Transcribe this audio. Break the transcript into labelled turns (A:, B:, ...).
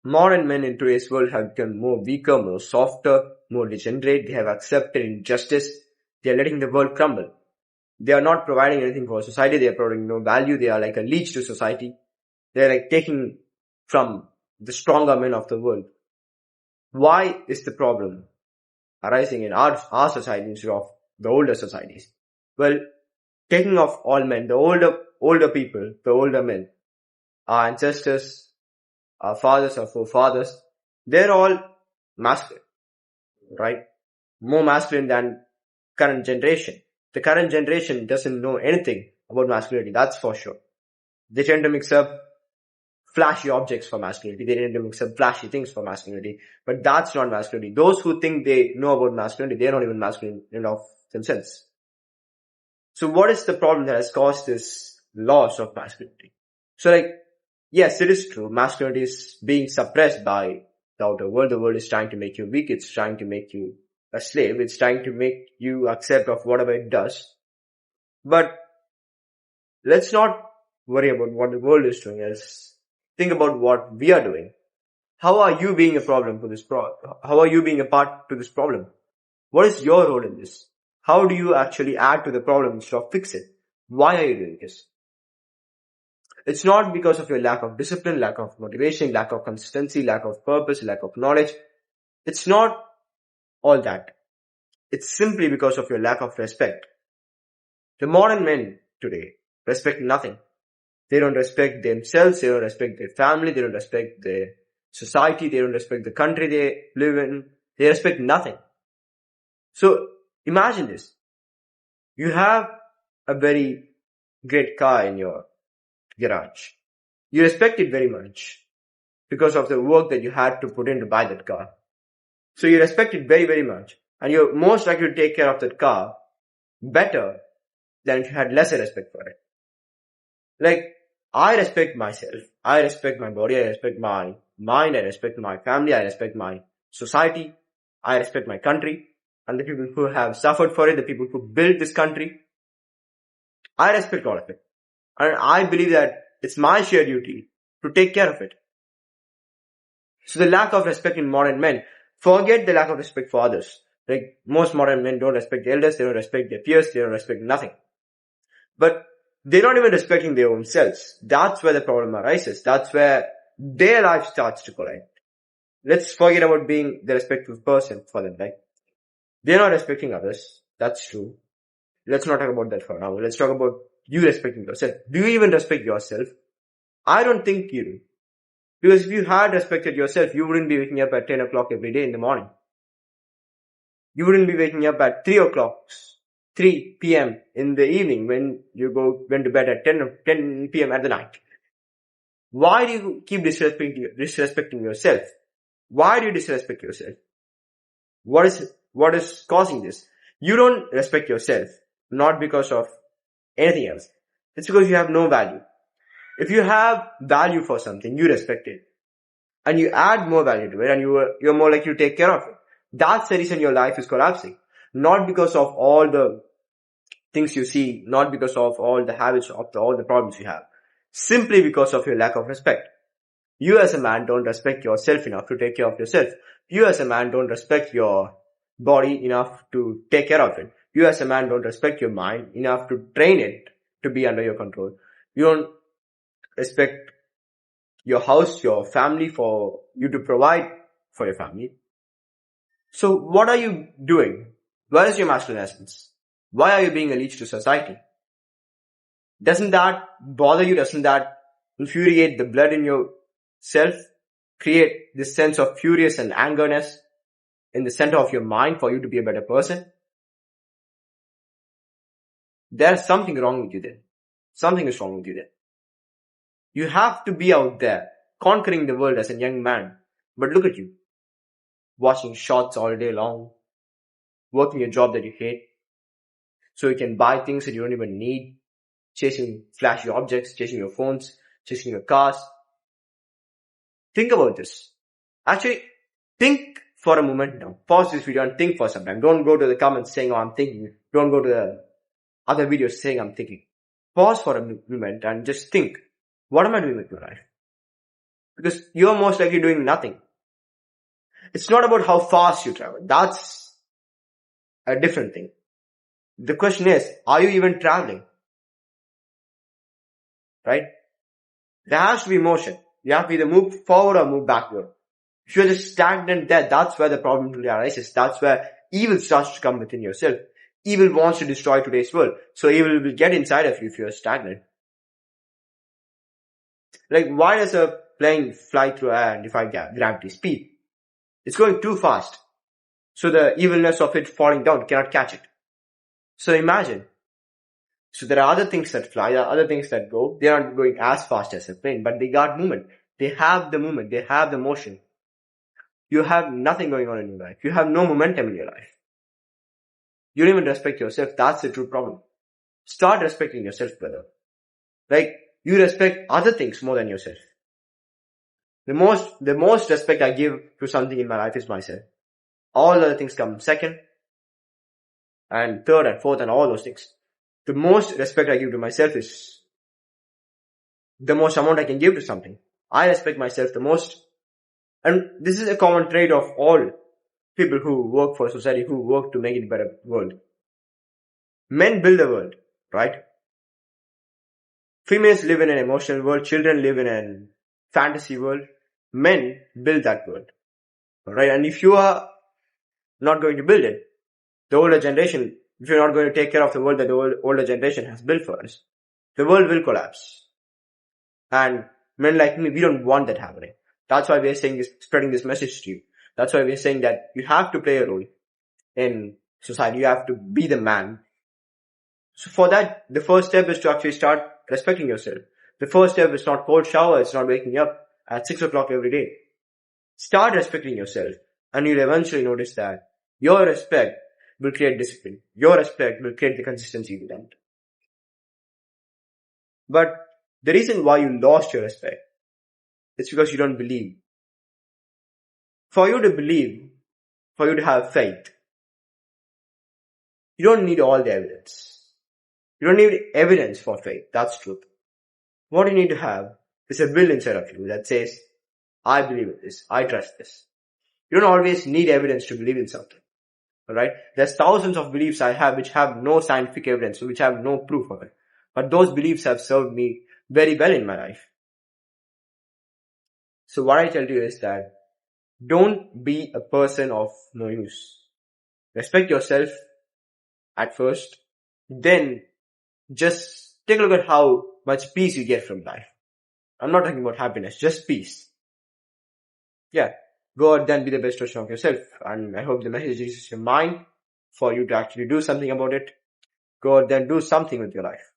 A: Modern men in today's world have become more weaker, more softer, more degenerate. They have accepted injustice. They are letting the world crumble. They are not providing anything for society. They are providing no value. They are like a leech to society. They are like taking from the stronger men of the world. Why is the problem arising in our society instead of the older societies? Well, taking of all men, the older people, the older men, our ancestors, our fathers, our forefathers, they're all masculine, right? More masculine than current generation. The current generation doesn't know anything about masculinity, that's for sure. They tend to mix up flashy objects for masculinity. They tend to mix up flashy things for masculinity. But that's not masculinity. Those who think they know about masculinity, they're not even masculine enough themselves. So what is the problem that has caused this loss of masculinity? So yes, it is true. Masculinity is being suppressed by the outer world. The world is trying to make you weak. It's trying to make you a slave. It's trying to make you accept of whatever it does. But let's not worry about what the world is doing. Let's think about what we are doing. How are you being a problem to this how are you being a part to this problem? What is your role in this? How do you actually add to the problem instead of fix it? Why are you doing this? It's not because of your lack of discipline, lack of motivation, lack of consistency, lack of purpose, lack of knowledge. It's not all that. It's simply because of your lack of respect. The modern men today respect nothing. They don't respect themselves, they don't respect their family, they don't respect their society, they don't respect the country they live in. They respect nothing. So imagine this. You have a very great car in your garage. You respect it very much because of the work that you had to put in to buy that car. So you respect it very, very much. And you're most likely to take care of that car better than if you had lesser respect for it. Like, I respect myself. I respect my body. I respect my mind. I respect my family. I respect my society. I respect my country. And the people who have suffered for it, the people who built this country. I respect all of it. And I believe that it's my shared duty to take care of it. So the lack of respect in modern men, forget the lack of respect for others. Like, most modern men don't respect the elders, they don't respect their peers, they don't respect nothing. But they're not even respecting their own selves. That's where the problem arises. That's where their life starts to collide. Let's forget about being the respectful person for them, right? They're not respecting others. That's true. Let's not talk about that for now. Let's talk about you respecting yourself. Do you even respect yourself? I don't think you do. Because if you had respected yourself, you wouldn't be waking up at 10 o'clock every day in the morning. You wouldn't be waking up at 3 p.m. in the evening when you went to bed at 10 p.m. at the night. Why do you keep disrespecting yourself? Why do you disrespect yourself? What is causing this? You don't respect yourself, not because of anything else. It's because you have no value. If you have value for something, you respect it. And you add more value to it and you're more likely to take care of it. That's the reason your life is collapsing. Not because of all the things you see, not because of all the habits, all the problems you have. Simply because of your lack of respect. You as a man don't respect yourself enough to take care of yourself. You as a man don't respect your body enough to take care of it. You as a man don't respect your mind enough to train it to be under your control. You don't respect your house, your family for you to provide for your family. So what are you doing? Where is your masculine essence? Why are you being a leech to society? Doesn't that bother you? Doesn't that infuriate the blood in yourself? Create this sense of furious and angerness in the center of your mind for you to be a better person? There's something wrong with you then. Something is wrong with you then. You have to be out there, conquering the world as a young man. But look at you. Watching shots all day long. Working a job that you hate. So you can buy things that you don't even need. Chasing flashy objects, chasing your phones, chasing your cars. Think about this. Actually, think for a moment now. Pause this video and think for some time. Don't go to the comments saying, oh, I'm thinking. Don't go to the other videos saying, I'm thinking. Pause for a moment and just think. What am I doing with my life? because you're most likely doing nothing. It's not about how fast you travel. That's a different thing. The question is, are you even traveling? Right? There has to be motion. You have to either move forward or move backward. If you're just stagnant there, that's where the problem really arises. That's where evil starts to come within yourself. Evil wants to destroy today's world. So evil will get inside of you if you're stagnant. Like, why does a plane fly through air and defy gravity speed? It's going too fast. So the evilness of it falling down cannot catch it. So imagine. So there are other things that fly, there are other things that go. They aren't going as fast as a plane, but they got movement. They have the movement. They have the motion. You have nothing going on in your life. You have no momentum in your life. You don't even respect yourself. That's the true problem. Start respecting yourself, brother. Like, you respect other things more than yourself. The most respect I give to something in my life is myself. All other things come second, and third and fourth and all those things. The most respect I give to myself is the most amount I can give to something. I respect myself the most. And this is a common trait of all people who work for society, who work to make it a better world. Men build a world, right? Females live in an emotional world. Children live in a fantasy world. Men build that world, right? And if you are not going to build it, the older generation, if you're not going to take care of the world that the older generation has built for us, the world will collapse. And men like me, we don't want that happening. That's why we're saying this, spreading this message to you. That's why we're saying that you have to play a role in society. You have to be the man. So for that, the first step is to actually start respecting yourself. The first step is not cold shower. It's not waking up at 6 o'clock every day. Start respecting yourself, and you'll eventually notice that your respect will create discipline. Your respect will create the consistency with them. But the reason why you lost your respect is because you don't believe. For you to believe, for you to have faith, you don't need all the evidence. You don't need evidence for faith. That's truth. What you need to have is a will inside of you that says, I believe in this. I trust this. You don't always need evidence to believe in something. Alright? There's thousands of beliefs I have which have no scientific evidence, which have no proof of it. But those beliefs have served me very well in my life. So what I tell you is that don't be a person of no use. Respect yourself at first. Then just take a look at how much peace you get from life. I'm not talking about happiness, just peace. Yeah. Go out then, be the best version of yourself. And I hope the message reaches your mind for you to actually do something about it. Go out then, do something with your life.